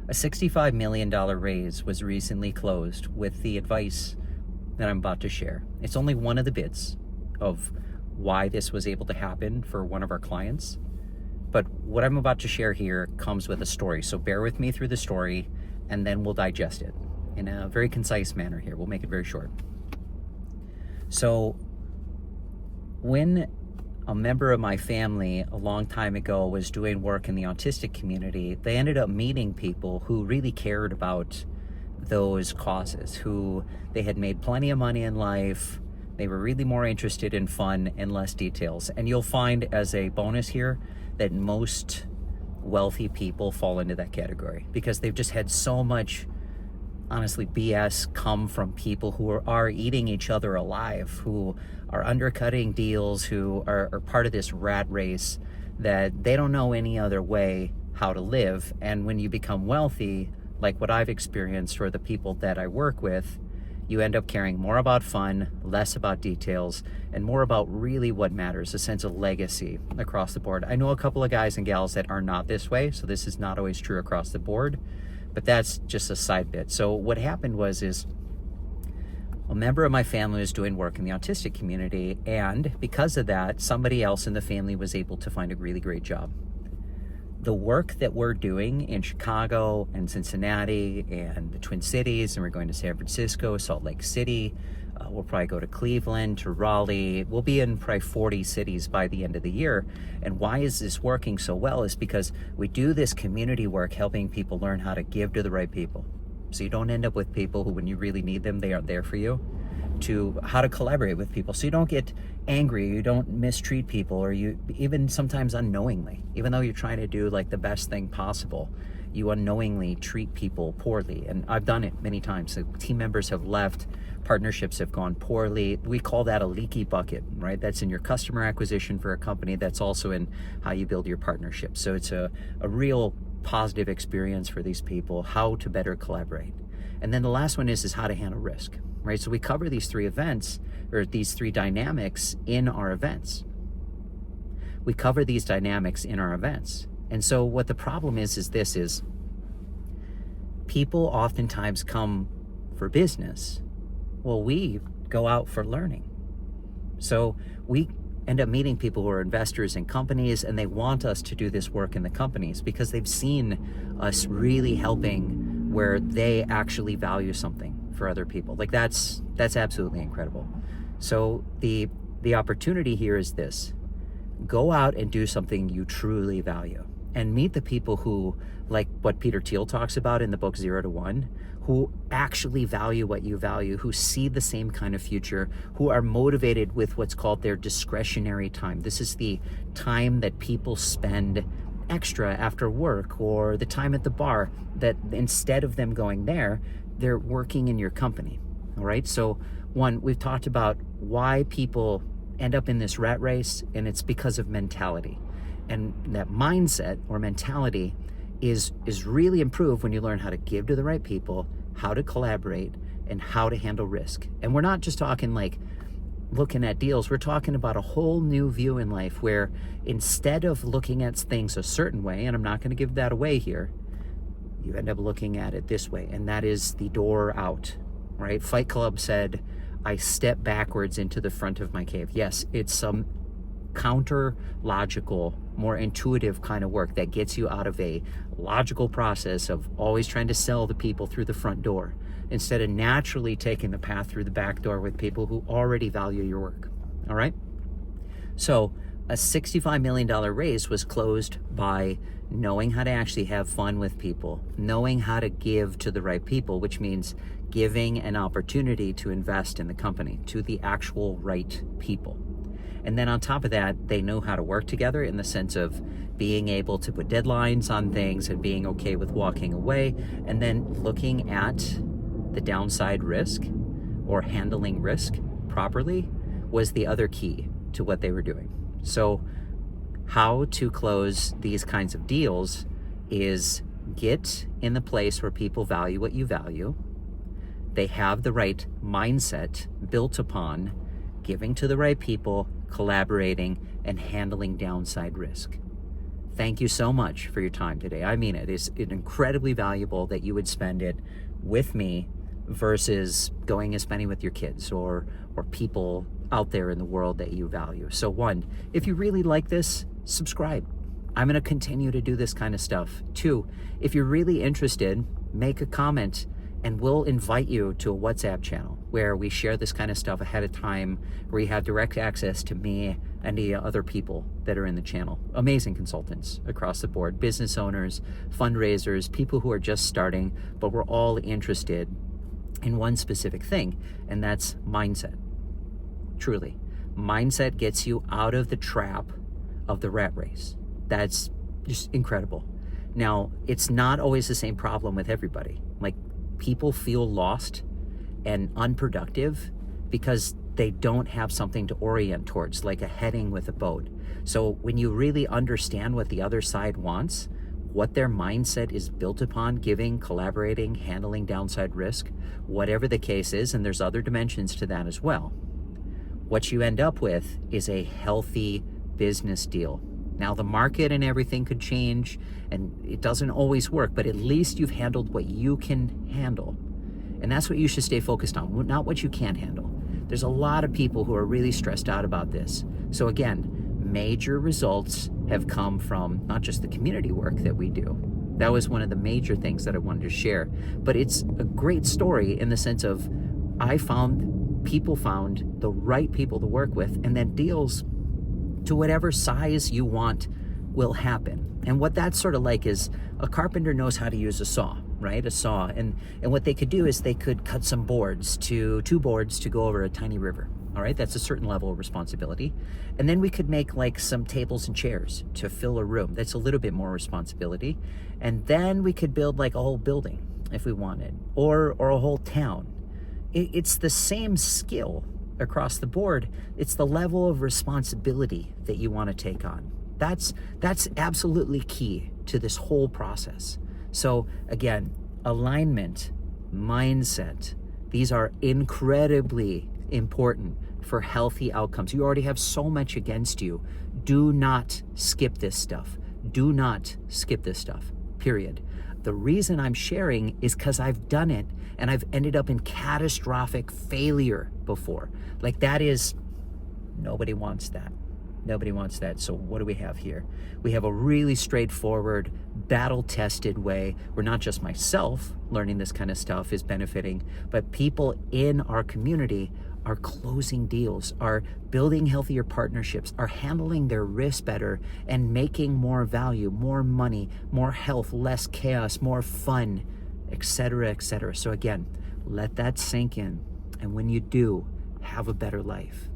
A $65 million raise was recently closed with the advice that I'm about to share. It's only one of the bits of why this was able to happen for one of our clients. But what I'm about to share here comes with a story. So bear with me through the story and then we'll digest it in a very concise manner here. We'll make it very short. So when a member of my family a long time ago was doing work in the autistic community, they ended up meeting people who really cared about those causes, who they had made plenty of money in life. They were really more interested in fun and less details. And you'll find as a bonus here that most wealthy people fall into that category because they've just had so much, honestly, BS come from people who are eating each other alive, who are undercutting deals, who are part of this rat race that they don't know any other way how to live. And when you become wealthy, like what I've experienced or the people that I work with, you end up caring more about fun, less about details, and more about really what matters, a sense of legacy across the board. I know a couple of guys and gals that are not this way, so this is not always true across the board, but that's just a side bit. So what happened is a member of my family was doing work in the autistic community, and because of that, somebody else in the family was able to find a really great job. The work that we're doing in Chicago and Cincinnati and the Twin Cities, and we're going to San Francisco, Salt Lake City, we'll probably go to Cleveland, to Raleigh. We'll be in probably 40 cities by the end of the year. And why is this working so well is because we do this community work helping people learn how to give to the right people. So you don't end up with people who, when you really need them, they aren't there for you. To how to collaborate with people so you don't get angry, you don't mistreat people, or you even sometimes unknowingly, even though you're trying to do like the best thing possible, you unknowingly treat people poorly. And I've done it many times. So team members have left, partnerships have gone poorly. We call that a leaky bucket, right? That's in your customer acquisition for a company. That's also in how you build your partnership. So it's a real positive experience for these people, how to better collaborate. And then the last one is how to handle risk, right? So we cover these three events, or these three dynamics in our events. We cover these dynamics in our events. And so what the problem is people oftentimes come for business. Well, we go out for learning. So we end up meeting people who are investors in companies, and they want us to do this work in the companies because they've seen us really helping where they actually value something for other people. Like that's absolutely incredible. So the opportunity here is this: go out and do something you truly value and meet the people who, like what Peter Thiel talks about in the book 0 to 1, who actually value what you value, who see the same kind of future, who are motivated with what's called their discretionary time. This is the time that people spend extra after work, or the time at the bar, that instead of them going there, they're working in your company. All right. So one, we've talked about why people end up in this rat race, and it's because of mentality. And that mindset or mentality is really improved when you learn how to give to the right people, how to collaborate, and how to handle risk. And we're not just talking like looking at deals. We're talking about a whole new view in life where instead of looking at things a certain way, and I'm not going to give that away here, you end up looking at it this way, and that is the door out, right? Fight Club said, I step backwards into the front of my cave. Yes, it's some counter-logical, more intuitive kind of work that gets you out of a logical process of always trying to sell the people through the front door, instead of naturally taking the path through the back door with people who already value your work. All right? So a $65 million raise was closed by knowing how to actually have fun with people, knowing how to give to the right people, which means giving an opportunity to invest in the company to the actual right people. And then on top of that, they know how to work together in the sense of being able to put deadlines on things and being okay with walking away, and then looking at the downside risk or handling risk properly was the other key to what they were doing. So how to close these kinds of deals is get in the place where people value what you value. They have the right mindset built upon giving to the right people, collaborating, and handling downside risk. Thank you so much for your time today. I mean it. It's incredibly valuable that you would spend it with me versus going and spending with your kids or people out there in the world that you value. So one, if you really like this, subscribe. I'm going to continue to do this kind of stuff. Two, if you're really interested, make a comment and we'll invite you to a WhatsApp channel where we share this kind of stuff ahead of time, where you have direct access to me and the other people that are in the channel. Amazing consultants across the board, business owners, fundraisers, people who are just starting, but we're all interested in one specific thing, and that's mindset. Truly, mindset gets you out of the trap of the rat race. That's just incredible. Now, it's not always the same problem with everybody. Like, people feel lost and unproductive because they don't have something to orient towards, like a heading with a boat. So when you really understand what the other side wants, what their mindset is built upon, giving, collaborating, handling downside risk, whatever the case is, and there's other dimensions to that as well, what you end up with is a healthy business deal. Now, the market and everything could change, and it doesn't always work, but at least you've handled what you can handle. And that's what you should stay focused on, not what you can't handle. There's a lot of people who are really stressed out about this. So again, major results have come from not just the community work that we do. That was one of the major things that I wanted to share. But it's a great story in the sense of people found the right people to work with, and then deals to whatever size you want will happen. And what that's sort of like is a carpenter knows how to use a saw, right? A saw. And what they could do is they could cut some boards two boards to go over a tiny river. All right, that's a certain level of responsibility. And then we could make like some tables and chairs to fill a room. That's a little bit more responsibility. And then we could build like a whole building if we wanted, or a whole town. It's the same skill across the board. It's the level of responsibility that you want to take on. That's absolutely key to this whole process. So again, alignment, mindset, these are incredibly important for healthy outcomes. You already have so much against you. Do not skip this stuff. Do not skip this stuff, period. The reason I'm sharing is because I've done it and I've ended up in catastrophic failure before. Like, that is, nobody wants that. Nobody wants that. So what do we have here? We have a really straightforward, battle-tested way where not just myself learning this kind of stuff is benefiting, but people in our community are closing deals, are building healthier partnerships, are handling their risk better and making more value, more money, more health, less chaos, more fun, etc., etc. So again, let that sink in. And when you do, have a better life.